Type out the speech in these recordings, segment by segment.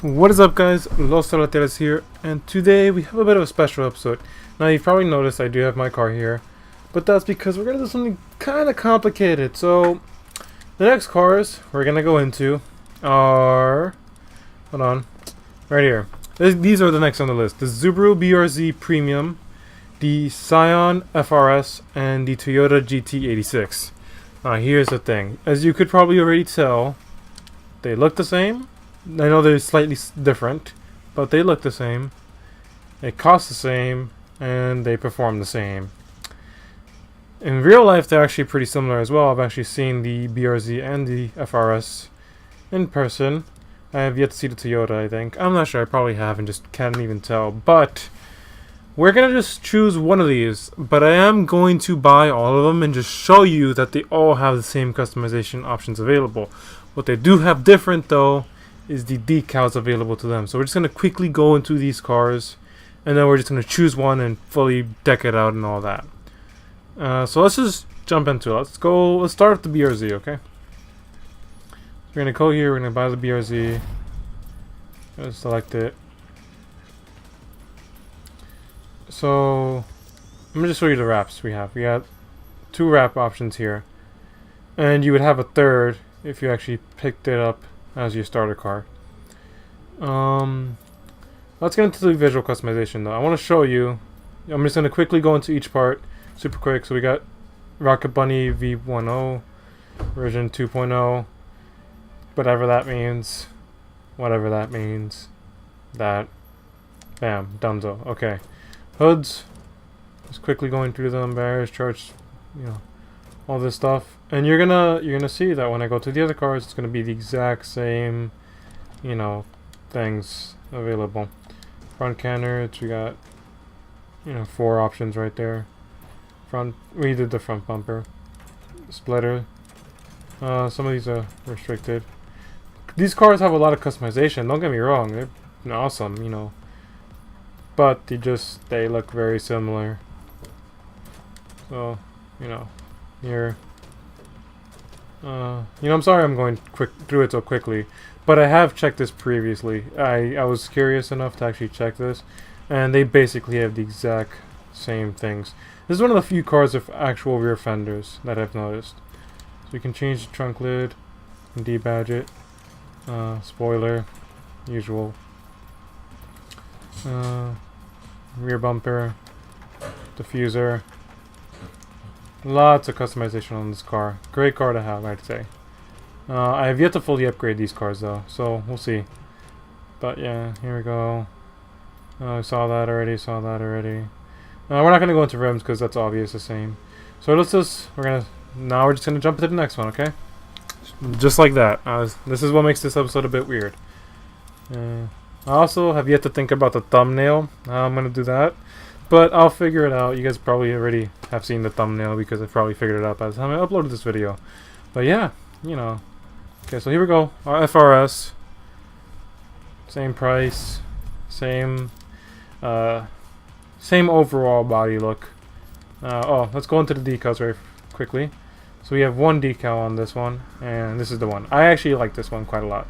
What is up, guys? Los Solateras here, and today we have a bit of a special episode. Now, you've probably noticed I do have my car here, but that's because we're going to do something kind of complicated. So, the next cars we're going to go into are... hold on. Right here. These are the next on the list. The Subaru BRZ Premium, the Scion FRS, and the Toyota GT86. Here's the thing. As you could probably already tell, they look the same. I know they're slightly different, but they look the same. They cost the same, and they perform the same. In real life, they're actually pretty similar as well. I've actually seen the BRZ and the FRS in person. I have yet to see the Toyota, I think. I'm not sure. I probably have and just can't even tell. But we're going to just choose one of these. But I am going to buy all of them and just show you that they all have the same customization options available. What they do have different, though, is the decals available to them. So we're just going to quickly go into these cars, and then we're just going to choose one and fully deck it out and all that. So let's just jump into it. Let's start with the BRZ, okay? We're going to go here, we're going to buy the BRZ. Let's select it. So I'm going to just show you the wraps we have. We got 2 wrap options here, and you would have a third if you actually picked it up as your starter car. Let's get into the visual customization though. I want to show you. I'm just going to quickly go into each part super quick. So we got Rocket Bunny V10 version 2.0, whatever that means, that, bam, donezo. Okay, hoods, just quickly going through them, barriers, charge, all this stuff. And you're gonna see that when I go to the other cars, it's gonna be the exact same, things available. Front canards, we got 4 options right there. We did the front bumper, splitter. Some of these are restricted. These cars have a lot of customization. Don't get me wrong, they're awesome, but they look very similar. So here. I'm sorry I'm going through it so quickly, but I have checked this previously. I was curious enough to actually check this, and they basically have the exact same things. This is one of the few cars with actual rear fenders that I've noticed. So you can change the trunk lid, and debadge it, spoiler, usual, rear bumper, diffuser. Lots of customization on this car. Great car to have, I'd say. I have yet to fully upgrade these cars though, so we'll see. But yeah, here we go. Saw that already. We're not gonna go into rims because that's obvious the same. So we're just gonna jump into the next one, okay? Just like that. This is what makes this episode a bit weird. I also have yet to think about the thumbnail. How I'm gonna do that. But I'll figure it out. You guys probably already have seen the thumbnail because I probably figured it out by the time I uploaded this video. But yeah, Okay, so here we go. Our FRS. Same price. Same overall body look. Let's go into the decals very quickly. So we have 1 decal on this one, and this is the one. I actually like this one quite a lot.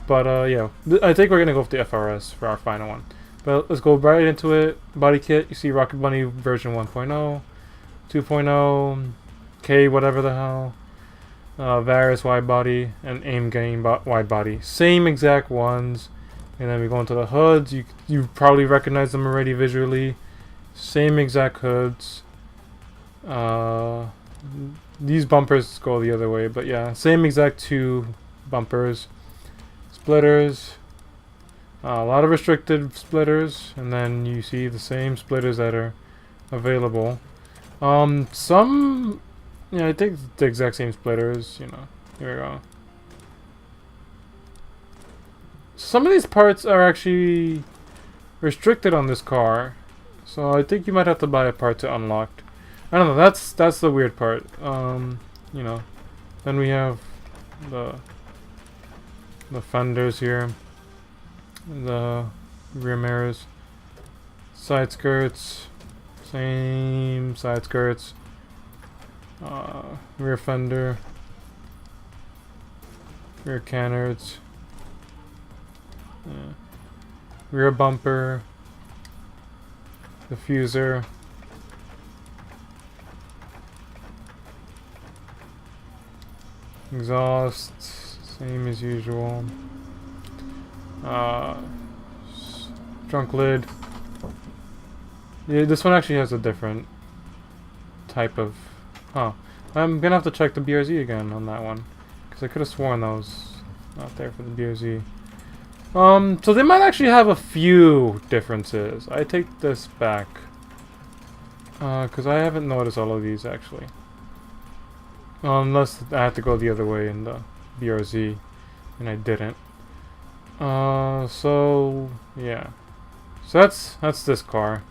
But yeah, I think we're going to go with the FRS for our final one. But let's go right into it. Body kit, you see Rocket Bunny version 1.0, 2.0, K whatever the hell, Varus wide body, and AIM game wide body. Same exact ones. And then we go into the hoods. You probably recognize them already visually. Same exact hoods. These bumpers go the other way, but yeah, same exact 2 bumpers. Splitters. A lot of restricted splitters, and then you see the same splitters that are available. I think the exact same splitters, here we go. Some of these parts are actually restricted on this car, so I think you might have to buy a part to unlock. I don't know, that's the weird part. Then we have the fenders here. The rear mirrors, side skirts, same side skirts, rear fender, rear canards, Rear bumper. Diffuser. Exhaust. Same as usual. Trunk lid. Yeah, this one actually has a different type of... Huh. I'm gonna have to check the BRZ again on that one. Because I could have sworn that was not there for the BRZ. So they might actually have a few differences. I take this back. Because I haven't noticed all of these actually. Unless I had to go the other way in the BRZ. And I didn't. So yeah. So that's this car.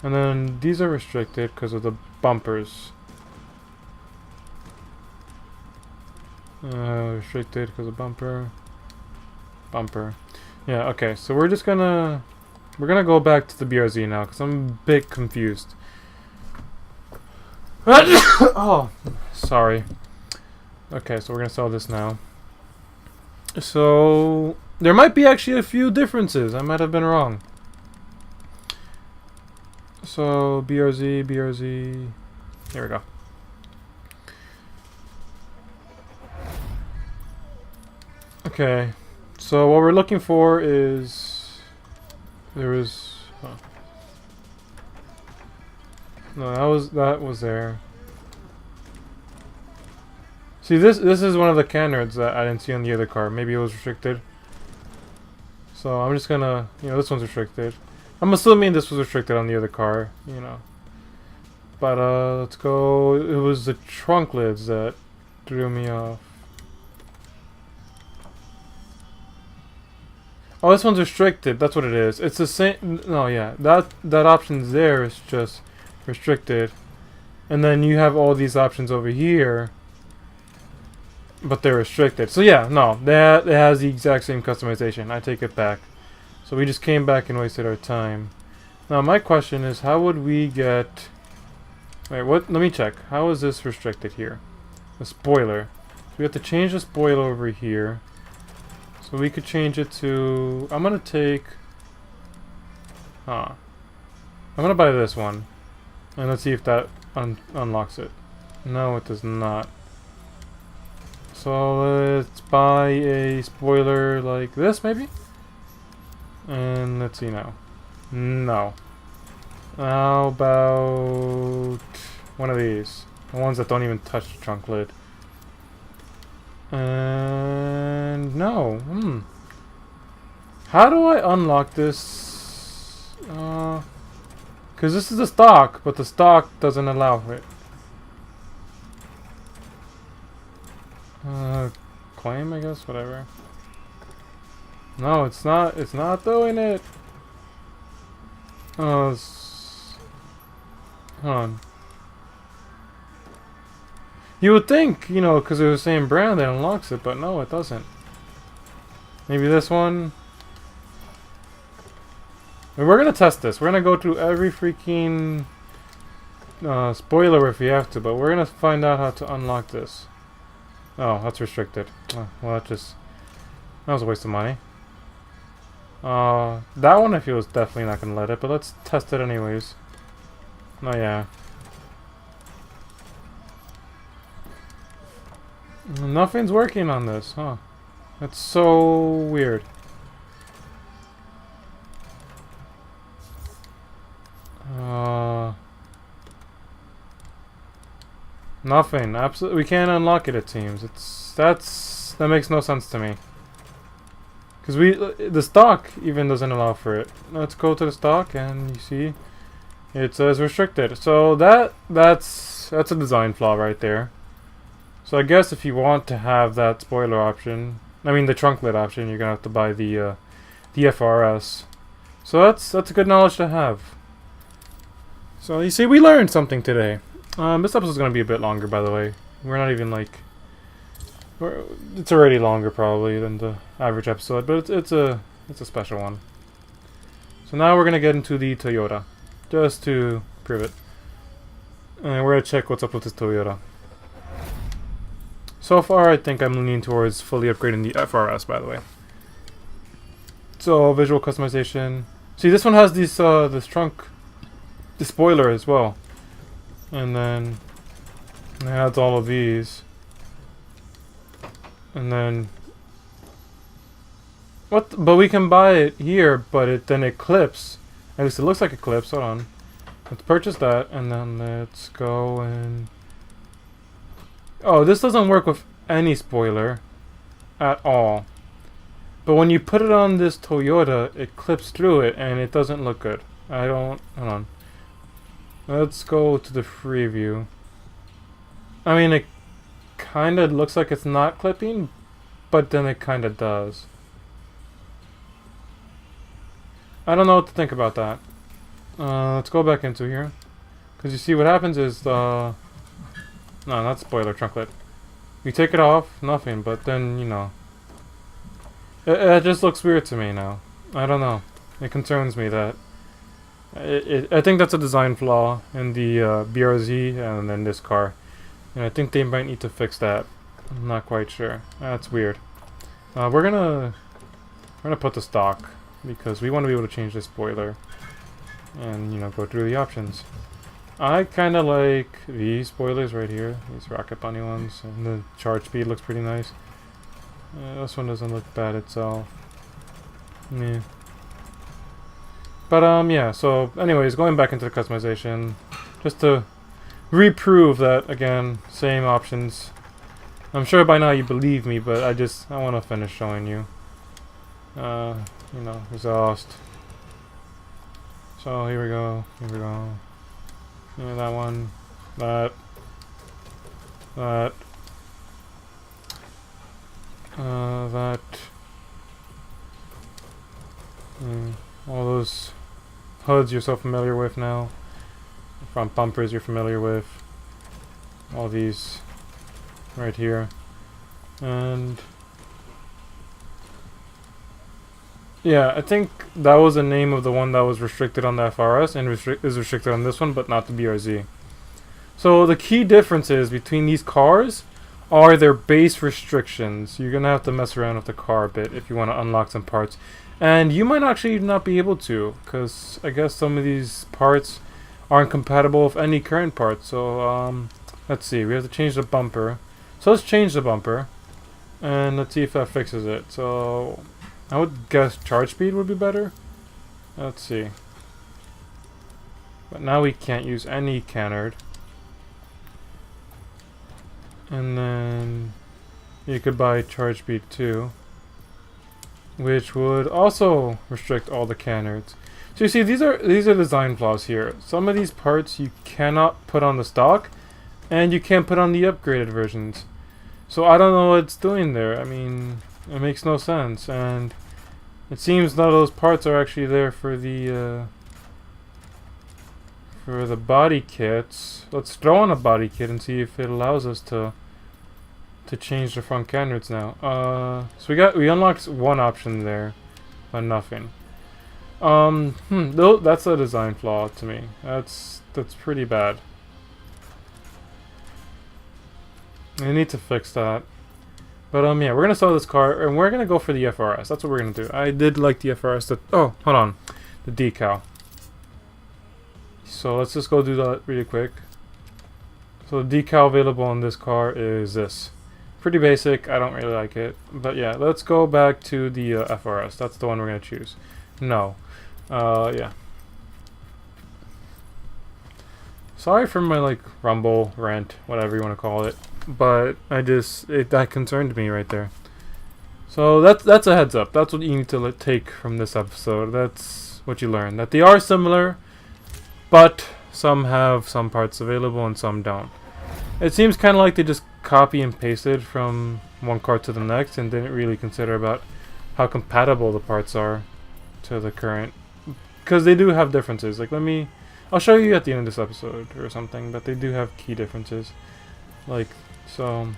And then these are restricted because of the bumpers. Restricted because of bumper. Yeah, okay. So we're gonna go back to the BRZ now because I'm a bit confused. Oh, sorry. Okay, so we're gonna sell this now. So there might be actually a few differences. I might have been wrong. So BRZ. Here we go. Okay. So what we're looking for is no, that was there. See, this is one of the canards that I didn't see on the other car. Maybe it was restricted. So I'm just gonna, this one's restricted. I'm assuming this was restricted on the other car, But let's go. It was the trunk lids that threw me off. Oh, this one's restricted. That's what it is. It's the same. No, yeah, that option's there. It's just restricted, and then you have all these options over here, but they're restricted. So yeah, no, that it has the exact same customization. I take it back. So we just came back and wasted our time. Now my question is, how would we get? Wait, what? Let me check. How is this restricted here? The spoiler. So we have to change the spoiler over here. So we could change it to... I'm gonna take... I'm gonna buy this one. And let's see if that unlocks it. No, it does not. So let's buy a spoiler like this, maybe? And let's see now. No. How about one of these? The ones that don't even touch the trunk lid. And no. How do I unlock this? Because this is the stock, but the stock doesn't allow it. Claim, I guess, whatever. No, it's not. It's not doing it. Hold on. You would think, because it was the same brand that unlocks it, but no, it doesn't. Maybe this one. And we're gonna test this. We're gonna go through every freaking spoiler if we have to, but we're gonna find out how to unlock this. Oh, that's restricted. Oh, well, that was a waste of money. That one I feel is definitely not gonna let it, but let's test it anyways. Oh yeah. Nothing's working on this, huh? That's so weird. Nothing. Absolutely, we can't unlock it. It seems that makes no sense to me. Because the stock even doesn't allow for it. Let's go to the stock, and you see, it says restricted. So that's a design flaw right there. So I guess if you want to have that spoiler option, I mean the trunk lid option, you're gonna have to buy the FRS. So that's a good knowledge to have. So you see, we learned something today. This episode is gonna be a bit longer, by the way. We're not even like, it's already longer probably than the average episode, but it's a special one. So now we're gonna get into the Toyota, just to prove it, and we're gonna check what's up with this Toyota. So far, I think I'm leaning towards fully upgrading the FRS, by the way. So visual customization. See, this one has this trunk, the spoiler as well, and then it adds all of these, and then what? But we can buy it here, but then it clips. At least it looks like it clips. Hold on. Let's purchase that, and then let's go and. Oh, this doesn't work with any spoiler at all. But when you put it on this Toyota, it clips through it, and it doesn't look good. Hold on. Let's go to the free view. I mean, it kind of looks like it's not clipping, but then it kind of does. I don't know what to think about that. Let's go back into here. Because you see what happens is no, not spoiler, trunklet. You take it off, nothing, but then, you know. It just looks weird to me now. I don't know. It concerns me that... I think that's a design flaw in the BRZ and then this car. And I think they might need to fix that. I'm not quite sure. That's weird. We're gonna put the stock because we want to be able to change the spoiler and, you know, go through the options. I kind of like these spoilers right here, these Rocket Bunny ones, and the charge speed looks pretty nice. This one doesn't look bad itself. Yeah. But yeah, so anyways, going back into the customization, just to reprove that, again, same options. I'm sure by now you believe me, but I want to finish showing you. You know, exhaust. So here we go, Yeah, that one, that. All those hoods you're so familiar with now. Front bumpers you're familiar with. All these right here. And yeah, I think that was the name of the one that was restricted on the FRS and is restricted on this one, but not the BRZ. So the key differences between these cars are their base restrictions. You're gonna have to mess around with the car a bit if you want to unlock some parts, and you might actually not be able to, because I guess some of these parts aren't compatible with any current parts. So let's see, we have to change the bumper. So let's change the bumper, and let's see if that fixes it. So I would guess charge speed would be better. Let's see. But now we can't use any canard. And then you could buy charge speed 2, which would also restrict all the canards. So you see, these are design flaws here. Some of these parts you cannot put on the stock, and you can't put on the upgraded versions. So I don't know what it's doing there. I mean, it makes no sense, and it seems none of those parts are actually there for the body kits. Let's throw on a body kit and see if it allows us to change the front canards now. So we unlocked one option there, but nothing. That's a design flaw to me. That's pretty bad. I need to fix that. But yeah, we're gonna sell this car and we're gonna go for the FRS. That's what we're gonna do. I did like the FRS. Oh, hold on, the decal. So let's just go do that really quick. So the decal available on this car is this. Pretty basic. I don't really like it. But yeah, let's go back to the FRS. That's the one we're gonna choose. No. Yeah. Sorry for my rumble, rant, whatever you want to call it. But that concerned me right there. So that's a heads up. That's what you need to take from this episode. That's what you learn. That they are similar, but some have some parts available and some don't. It seems kind of like they just copy and pasted from one car to the next and didn't really consider about how compatible the parts are to the current. Because they do have differences. I'll show you at the end of this episode or something, but they do have key differences. So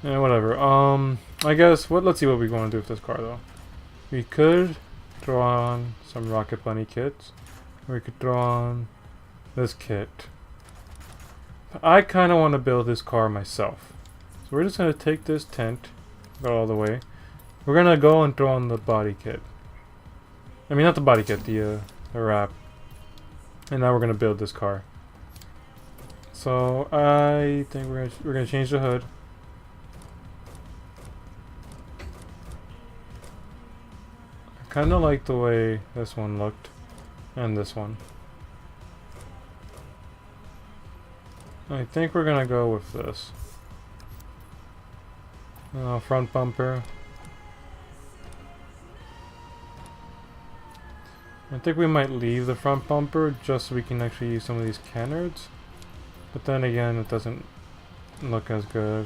yeah, whatever. I guess let's see what we want to do with this car though. We could throw on some Rocket Bunny kits, or we could throw on this kit. But I kind of want to build this car myself. So we're just going to take this tent, go all the way, We're gonna go and throw on the body kit. I mean, not the body kit, the wrap. And now we're gonna build this car. So I think we're gonna change the hood. I kind of like the way this one looked, and this one. I think we're gonna go with this. Front bumper. I think we might leave the front bumper just so we can actually use some of these canards. But then again, it doesn't look as good.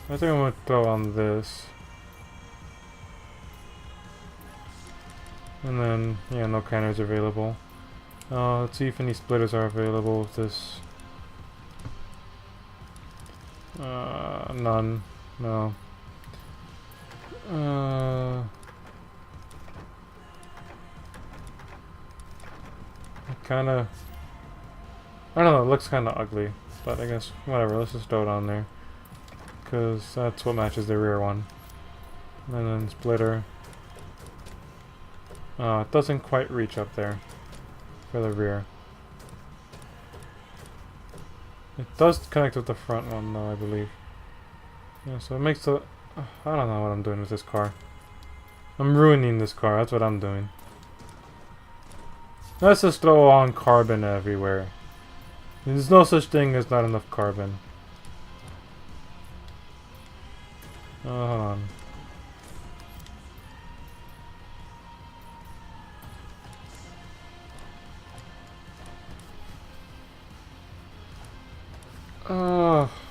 I think I'm going to throw on this. And then, yeah, no canards available. Let's see if any splitters are available with this. None. No. Kinda, I don't know, it looks kinda ugly, but I guess whatever, let's just throw it on there, because that's what matches the rear one. And then splitter. It doesn't quite reach up there for the rear. It does connect with the front one though, I believe. Yeah, so it makes the, I don't know what I'm doing with this car. I'm ruining this car, that's what I'm doing. Let's just throw on carbon everywhere. There's no such thing as not enough carbon. Hold on. I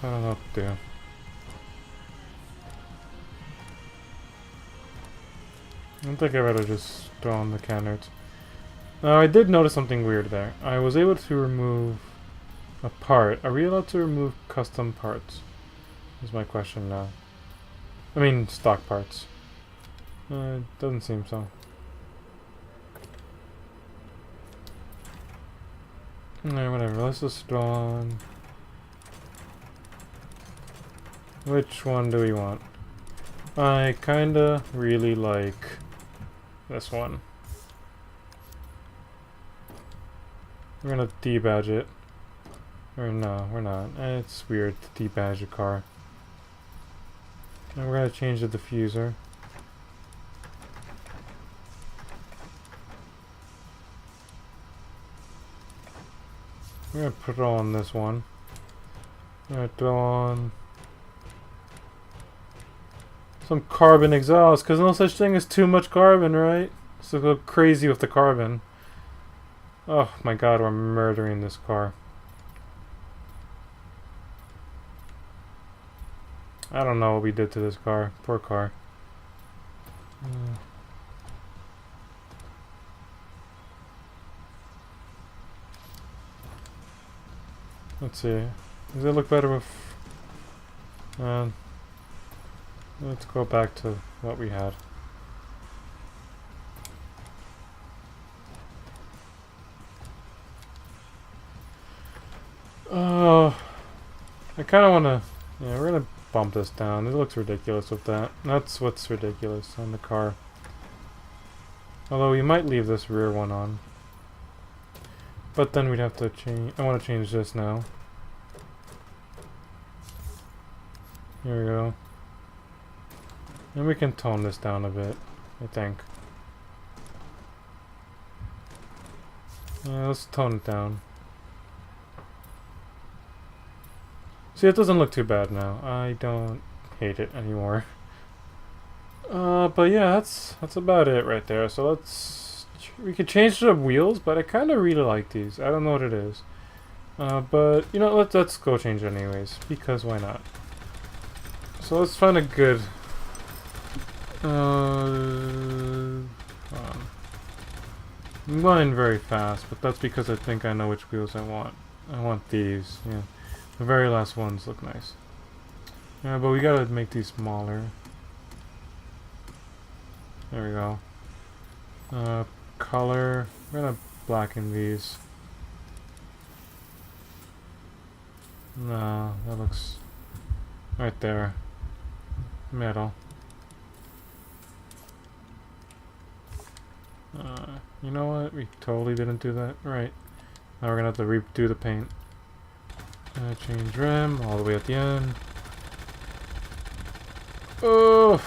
don't know what to do. I think I better just throw on the canards. Now, I did notice something weird there. I was able to remove a part. Are we allowed to remove custom parts? Is my question now. I mean, stock parts. It doesn't seem so. Alright, whatever. Let's just throw on... Which one do we want? I kinda really like this one. We're gonna debadge it. Or no, we're not. It's weird to debadge a car. And we're gonna change the diffuser. We're gonna put it on this one. We're gonna throw on some carbon exhaust, because no such thing as too much carbon, right? So go crazy with the carbon. Oh my god, we're murdering this car. I don't know what we did to this car. Poor car. Let's see. Does it look better with... let's go back to what we had. I kind of want to... Yeah, we're going to bump this down. It looks ridiculous with that. That's what's ridiculous on the car. Although we might leave this rear one on. But then we'd have to change... I want to change this now. Here we go. And we can tone this down a bit, I think. Yeah, let's tone it down. See, it doesn't look too bad now. I don't hate it anymore. But yeah, that's about it right there. So we could change the wheels, but I kind of really like these. I don't know what it is. But you know, let's go change it anyways, because why not? So let's find a good. I'm going very fast, but that's because I think I know which wheels I want. I want these. Yeah. The very last ones look nice. Yeah, but we gotta make these smaller. There we go. Color. We're gonna blacken these. No, that looks right there. Metal. You know what? We totally didn't do that. Right. Now we're gonna have to redo the paint. Change rim all the way at the end. Oh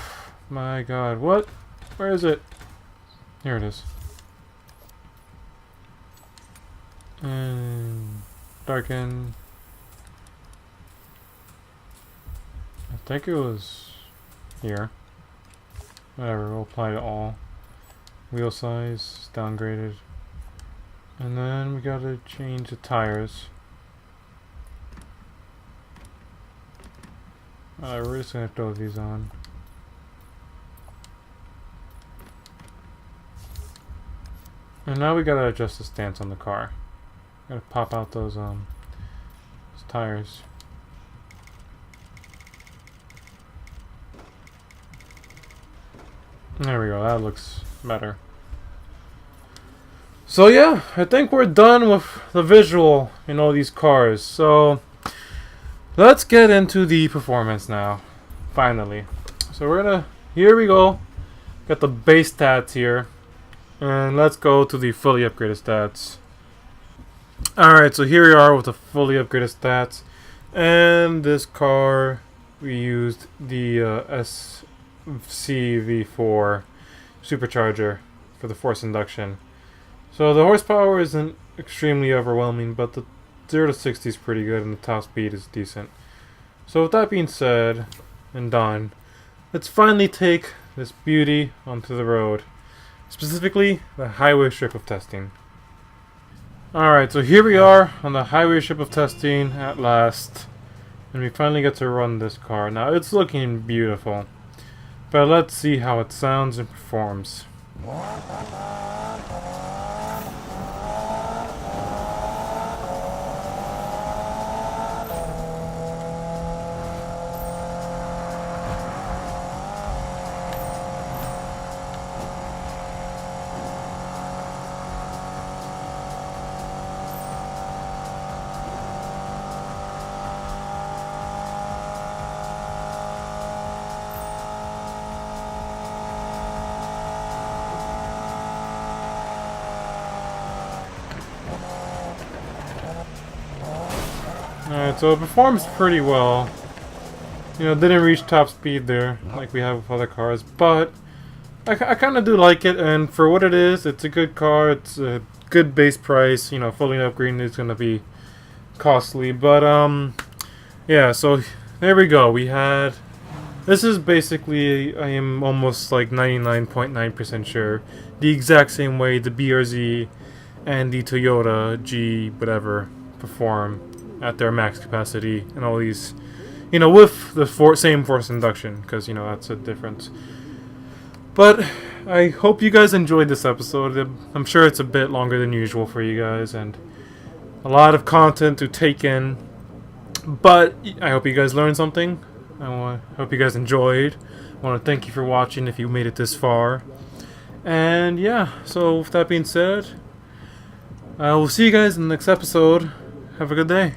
my god. What? Where is it? Here it is. And darken. I think it was here. Whatever, we'll apply to all. Wheel size, downgraded. And then we gotta change the tires. We're just gonna throw these on. And now we gotta adjust the stance on the car. Gotta pop out those tires. There we go, that looks better. So yeah, I think we're done with the visual in all these cars. So let's get into the performance now. Finally. So we're gonna, here we go. Got the base stats here. And let's go to the fully upgraded stats. Alright, so here we are with the fully upgraded stats. And this car, we used the SCV4 supercharger for the force induction. So the horsepower isn't extremely overwhelming, but the 0 to 60 is pretty good and the top speed is decent. So with that being said and done, let's finally take this beauty onto the road. Specifically, the highway strip of testing. Alright, so here we are on the highway strip of testing at last. And we finally get to run this car. Now, it's looking beautiful. But let's see how it sounds and performs. Alright, so it performs pretty well. You know, didn't reach top speed there, like we have with other cars, but I kind of do like it, and for what it is, it's a good car, it's a good base price, you know, fully upgrading is going to be costly, but, yeah, so there we go, we had, this is basically, I am almost like 99.9% sure, the exact same way the BRZ and the Toyota G whatever perform at their max capacity and all these, you know, with the same force induction, because, you know, that's a difference. But I hope you guys enjoyed this episode. I'm sure it's a bit longer than usual for you guys and a lot of content to take in, but I hope you guys learned something. I hope you guys enjoyed. I want to thank you for watching if you made it this far. And yeah, so with that being said, I will see you guys in the next episode. Have a good day.